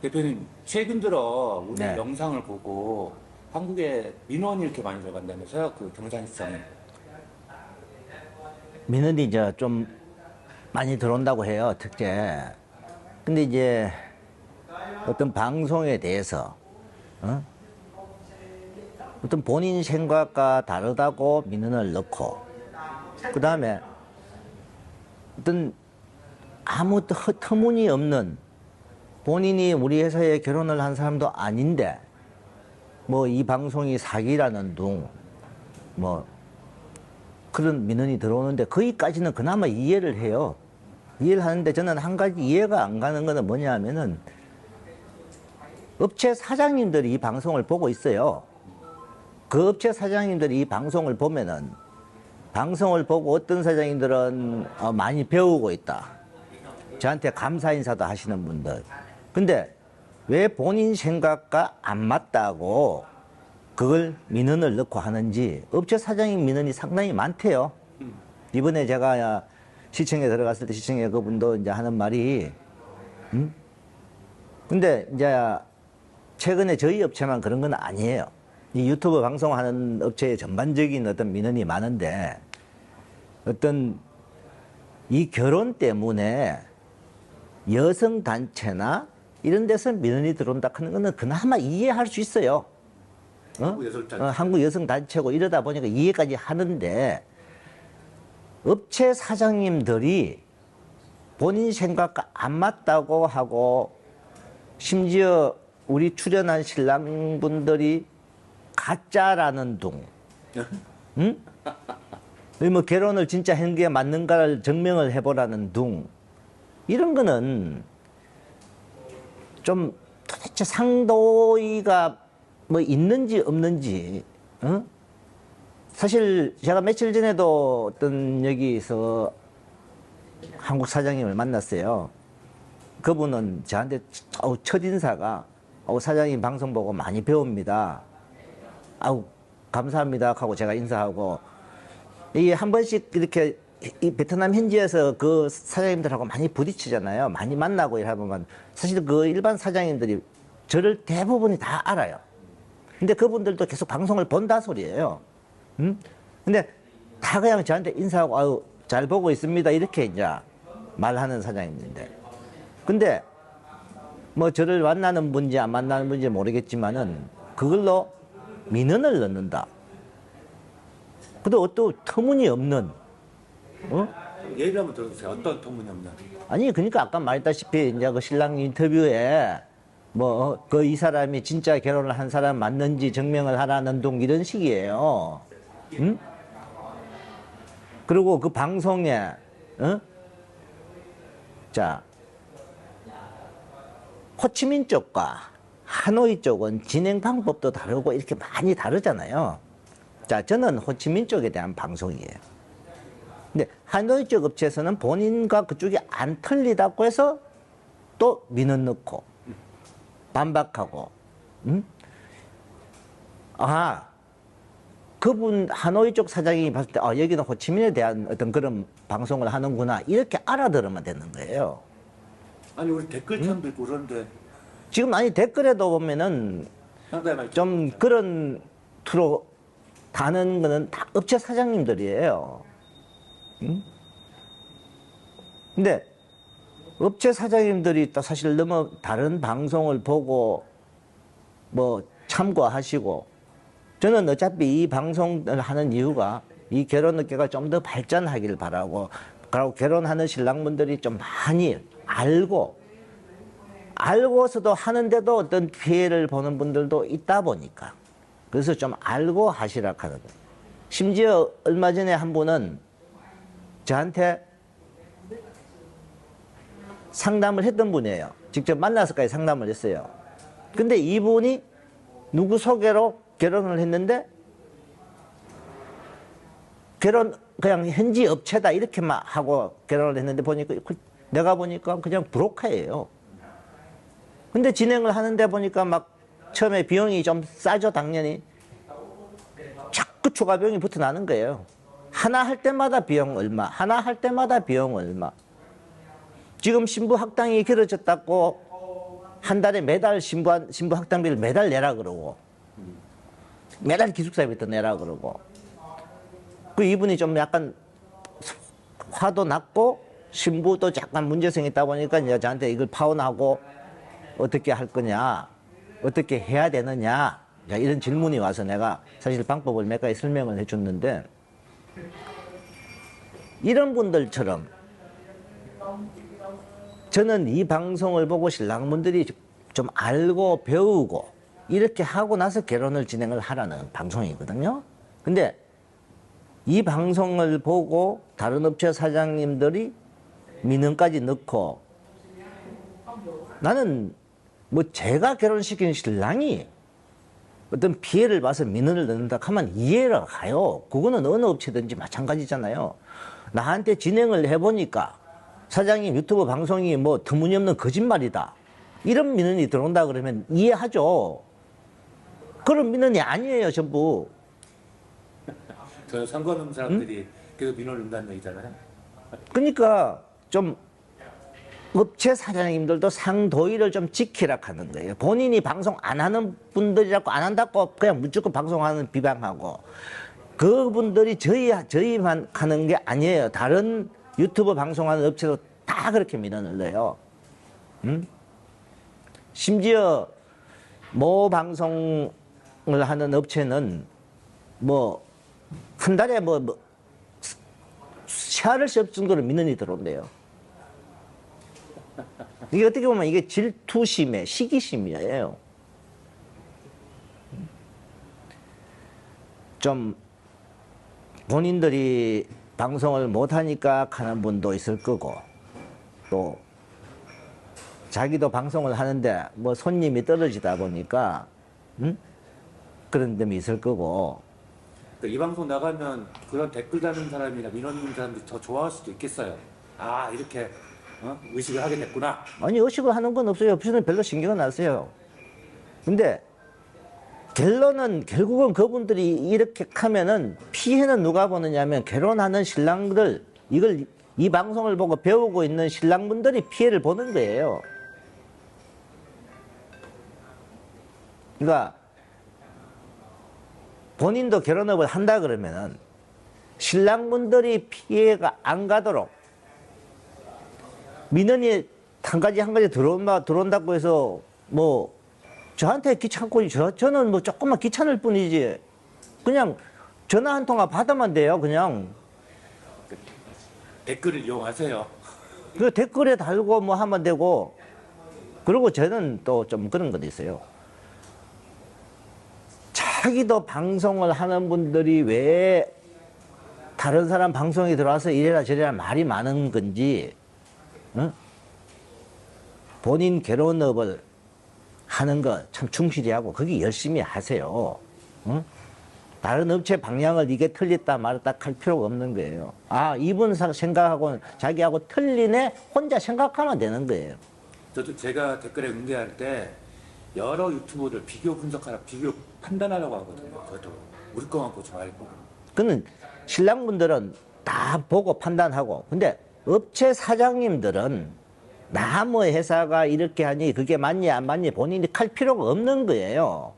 대표님, 최근 들어 우리 네. 영상을 보고 한국에 민원이 이렇게 많이 들어간다면서요? 그 등산시장에. 민원이 이제 좀 많이 들어온다고 해요, 특제. 근데 이제 어떤 방송에 대해서, 어? 어떤 본인 생각과 다르다고 민원을 넣고, 그 다음에 어떤 아무 터무니없는 본인이 우리 회사에 결혼을 한 사람도 아닌데, 뭐 이 방송이 사기라는 둥, 뭐 그런 민원이 들어오는데 거기까지는 그나마 이해를 해요. 이해를 하는데 저는 한 가지 이해가 안 가는 거는 뭐냐 하면은 업체 사장님들이 이 방송을 보고 있어요. 그 업체 사장님들이 이 방송을 보면은 방송을 보고 어떤 사장님들은 많이 배우고 있다. 저한테 감사 인사도 하시는 분들. 근데 왜 본인 생각과 안 맞다고 그걸 민원을 넣고 하는지 업체 사장님 민원이 상당히 많대요. 이번에 제가 시청에 들어갔을 때 시청에 그분도 이제 하는 말이 근데 이제 최근에 저희 업체만 그런 건 아니에요. 이 유튜브 방송하는 업체의 전반적인 어떤 민원이 많은데 어떤 이 결혼 때문에 여성 단체나 이런 데서 민원이 들어온다 하는 거는 그나마 이해할 수 있어요. 한국 여성 단체고 이러다 보니까 이해까지 하는데 업체 사장님들이 본인 생각과 안 맞다고 하고 심지어 우리 출연한 신랑분들이 가짜라는 둥, 응? 뭐 결혼을 진짜 한 게 맞는가를 증명을 해보라는 둥, 이런 거는 좀 도대체 상도이가 뭐 있는지 없는지, 어? 사실 제가 며칠 전에도 어떤 여기서 한국 사장님을 만났어요. 그분은 저한테 첫인사가 사장님 방송 보고 많이 배웁니다. 감사합니다 하고 제가 인사하고, 이게 한 번씩 이렇게 이 베트남 현지에서 그 사장님들하고 많이 부딪히잖아요. 많이 만나고 이러면 사실 그 일반 사장님들이 저를 대부분이 다 알아요. 근데 그분들도 계속 방송을 본다 소리예요. 근데 다 그냥 저한테 인사하고 잘 보고 있습니다 이렇게 이제 말하는 사장님인데, 근데 뭐 저를 만나는 분인지 안 만나는 분인지 모르겠지만은 그걸로 민원을 넣는다. 근데 어떤 터무니없는, 예를 한번 들어주세요. 어떤 터무니없는. 아니 그러니까 아까 말했다시피 이제 그 신랑 인터뷰에 뭐 그 이 사람이 진짜 결혼을 한 사람 맞는지 증명을 하라는 둥 이런 식이에요. 응? 그리고 그 방송에 자, 호치민 쪽과 하노이 쪽은 진행 방법도 다르고 이렇게 많이 다르잖아요. 자, 저는 호치민 쪽에 대한 방송이에요. 근데 하노이 쪽 업체에서는 본인과 그쪽이 안 틀리다고 해서 또 민원 넣고 반박하고, 그분 하노이 쪽 사장이 봤을 때 여기는 호치민에 대한 어떤 그런 방송을 하는구나 이렇게 알아들으면 되는 거예요. 아니, 우리 댓글창도 있고 그런데 지금 아니 댓글에도 보면은 상당히 많이 좀 그런 투로 다는 거는 다 업체 사장님들이에요. 근데 업체 사장님들이 또 사실 너무 다른 방송을 보고 뭐 참고하시고, 저는 어차피 이 방송을 하는 이유가 이 결혼 업계가 좀 더 발전하길 바라고, 그리고 결혼하는 신랑분들이 좀 많이 알고서도 하는데도 어떤 피해를 보는 분들도 있다 보니까, 그래서 좀 알고 하시라 하거든. 심지어 얼마 전에 한 분은 저한테 상담을 했던 분이에요. 직접 만나서까지 상담을 했어요. 근데 이분이 누구 소개로 결혼을 했는데 그냥 현지 업체다 이렇게만 하고 결혼을 했는데 보니까 내가 보니까 그냥 브로커예요. 근데 진행을 하는데 보니까 막 처음에 비용이 좀 싸죠. 당연히 자꾸 추가 비용이 붙어 나는 거예요. 하나 할 때마다 비용 얼마, 하나 할 때마다 비용 얼마. 지금 신부 학당이 길어졌다고 한 달에 매달 신부 학당비를 매달 내라 그러고, 매달 기숙사비부터 내라 그러고, 그 이분이 좀 약간 화도 났고, 신부도 약간 문제성이 있다 보니까 이제 저한테 이걸 파혼하고 어떻게 할 거냐, 어떻게 해야 되느냐, 이런 질문이 와서 내가 사실 방법을 몇 가지 설명을 해줬는데, 이런 분들처럼 저는 이 방송을 보고 신랑분들이 좀 알고 배우고 이렇게 하고 나서 결혼을 진행을 하라는 방송이거든요. 근데 이 방송을 보고 다른 업체 사장님들이 민원까지 넣고, 나는 뭐 제가 결혼시킨 신랑이 어떤 피해를 봐서 민원을 넣는다 하면 이해가 가요. 그거는 어느 업체든지 마찬가지잖아요. 나한테 진행을 해보니까 사장님 유튜브 방송이 뭐 터무니없는 거짓말이다, 이런 민원이 들어온다 그러면 이해하죠. 그런 민원이 아니에요, 전부. 저 상관없는 사람들이 계속 민원을 넣는다는 얘기잖아요. 그러니까 좀 업체 사장님들도 상도의를 좀 지키라 하는 거예요. 본인이 방송 안 하는 분들이라고 안 한다고 그냥 무조건 방송하는 비방하고, 그분들이 저희만 하는 게 아니에요. 다른 유튜브 방송하는 업체도 다 그렇게 민원을 넣어요. 심지어 모 방송을 하는 업체는 뭐 한 달에 뭐 샤를 수 없을 정도로 민원이 들어온대요. 이게 어떻게 보면 이게 질투심에 시기심이에요. 좀 본인들이 방송을 못하니까 하는 분도 있을 거고, 또 자기도 방송을 하는데 뭐 손님이 떨어지다 보니까 그런 점이 있을 거고. 이 방송 나가면 그런 댓글 다는 사람이나 민원 넣는 사람들이 더 좋아할 수도 있겠어요. 아, 이렇게 의식을 하게 됐구나. 아니, 의식을 하는 건 없어요. 저는 별로 신경은 안 써요. 근데 결론은 결국은 그분들이 이렇게 하면은 피해는 누가 보느냐면, 결혼하는 신랑들, 이 방송을 보고 배우고 있는 신랑분들이 피해를 보는 거예요. 그러니까 본인도 결혼업을 한다 그러면은 신랑분들이 피해가 안 가도록 민원이 한 가지 들어온다고 해서 뭐 저한테 귀찮고, 저는 뭐 조금만 귀찮을 뿐이지, 그냥 전화 한 통화 받으면 돼요. 그냥 댓글을 이용하세요. 그 댓글에 달고 뭐 하면 되고. 그리고 저는 또 좀 그런 것도 있어요. 자기도 방송을 하는 분들이 왜 다른 사람 방송에 들어와서 이래라 저래라 말이 많은 건지, 본인 결혼업을 하는 거 참 충실히 하고 거기 열심히 하세요. 다른 업체 방향을 이게 틀렸다 말았다 할 필요가 없는 거예요. 아, 이분 생각하고는 자기하고 틀리네, 혼자 생각하면 되는 거예요. 저도 제가 댓글에 응대할 때 여러 유튜브를 비교 분석하라, 비교 판단하라고 하거든요. 저도 우리 거만 보지 말고. 그는 신랑분들은 다 보고 판단하고, 근데 업체 사장님들은 나 뭐 회사가 이렇게 하니 그게 맞니 안 맞니 본인이 할 필요가 없는 거예요.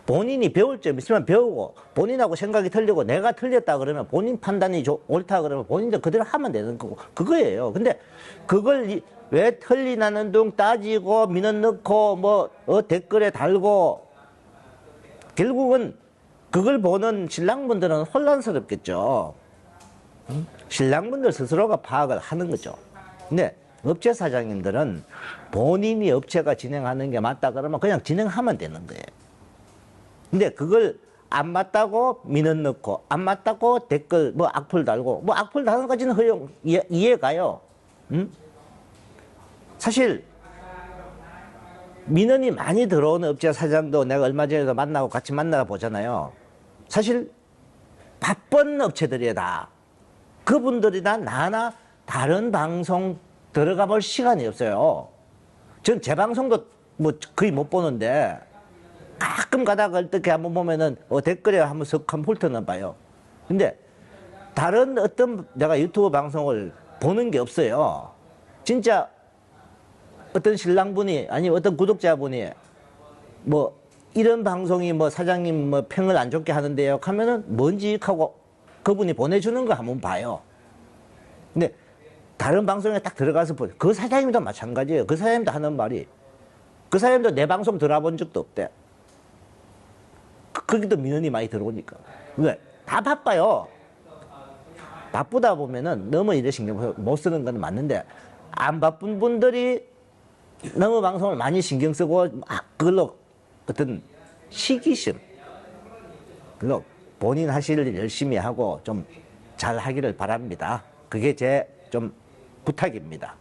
본인이 배울 점 있으면 배우고, 본인하고 생각이 틀리고 내가 틀렸다 그러면 본인 판단이 옳다 그러면 본인도 그대로 하면 되는 거고, 그거예요. 근데 그걸 왜 틀리나는 둥 따지고 민원 넣고 뭐 댓글에 달고, 결국은 그걸 보는 신랑분들은 혼란스럽겠죠. 신랑분들 스스로가 파악을 하는 거죠. 근데 업체 사장님들은 본인이 업체가 진행하는 게 맞다 그러면 그냥 진행하면 되는 거예요. 근데 그걸 안 맞다고 민원 넣고, 안 맞다고 댓글 뭐 악플 달고, 뭐 악플 다는 까지는 이해가요. 사실 민원이 많이 들어오는 업체 사장도 내가 얼마 전에도 만나고 같이 만나 보잖아요. 사실 바쁜 업체들이야 다. 그분들이나 나나 다른 방송 들어가 볼 시간이 없어요. 전 제 방송도 뭐 거의 못 보는데 가끔 가다가 어떻게 한번 보면은 댓글에 한번 석 한번 훑어는 봐요. 근데 다른 어떤 내가 유튜브 방송을 보는 게 없어요. 진짜 어떤 신랑분이 아니 어떤 구독자분이 뭐 이런 방송이 뭐 사장님 뭐 평을 안 좋게 하는데요 하면은 뭔지 하고 그분이 보내주는 거 한번 봐요. 근데 다른 방송에 딱 들어가서 보세요. 그 사장님도 마찬가지예요. 그 사장님도 하는 말이 그 사장님도 내 방송 들어본 적도 없대. 거기도 민원이 많이 들어오니까. 왜? 다 바빠요. 바쁘다 보면은 너무 이래 신경 못 쓰는 건 맞는데 안 바쁜 분들이 너무 방송을 많이 신경 쓰고 그걸로 어떤 시기심 그걸로 본인 하실 일 열심히 하고 좀 잘 하기를 바랍니다. 그게 제 좀 부탁입니다.